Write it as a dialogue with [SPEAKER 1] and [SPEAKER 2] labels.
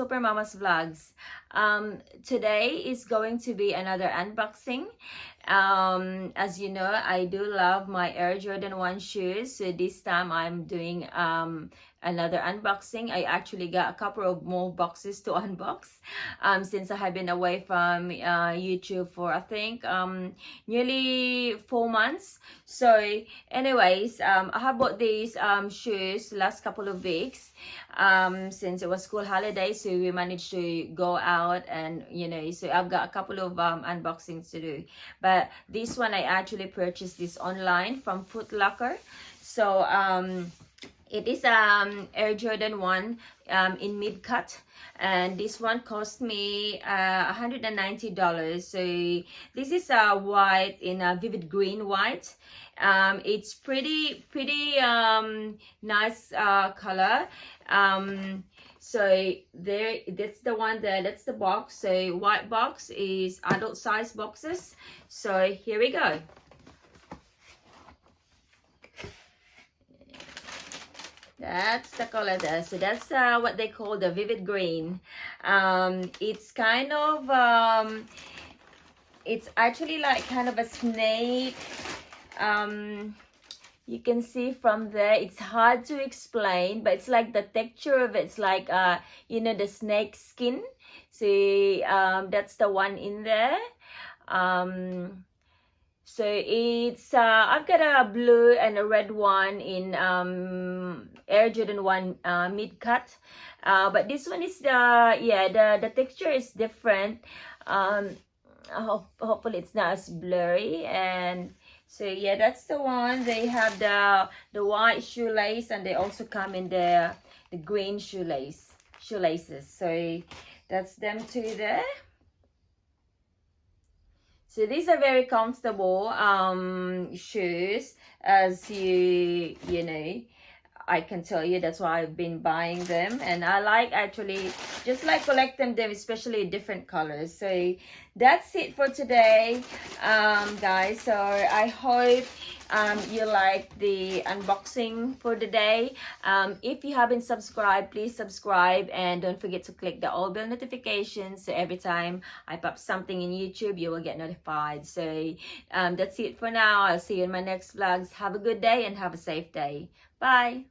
[SPEAKER 1] Super Mama's Vlogs. Today is going to be another unboxing. As you know, I do love my Air Jordan 1 shoes, so this time I'm doing another unboxing. I actually got a couple of more boxes to unbox since I have been away from YouTube for I think nearly 4 months. So anyways, I have bought these shoes last couple of weeks since it was school holidays, so we managed to go out, and so I've got a couple of unboxings to do. But this one I actually purchased this online from Footlocker. So it is Air Jordan 1 in mid cut, and this one cost me $190. So this is white in a vivid green white. It's pretty nice color. So that's the one there, that's the box. So white box is adult size boxes. So here we go. That's the color there. So that's what they call the vivid green. It's kind of it's actually like kind of a snake. You can see from there, it's hard to explain, but it's like the texture of it's like the snake skin. See, that's the one in there. So it's I've got a blue and a red one in Air Jordan 1 mid cut, but this one is the texture is different. Hopefully it's not as blurry. And so yeah, that's the one. They have the white shoelace, and they also come in the green shoelaces. So that's them two there. So these are very comfortable shoes, as you know. I can tell you, that's why I've been buying them, and I like actually just like collecting them, especially different colors. So that's it for today, guys. So I hope you like the unboxing for the day. If you haven't subscribed, please subscribe, and don't forget to click the all bell notifications, so every time I pop something in YouTube you will get notified. So that's it for now. I'll see you in my next vlogs. Have a good day and have a safe day. Bye.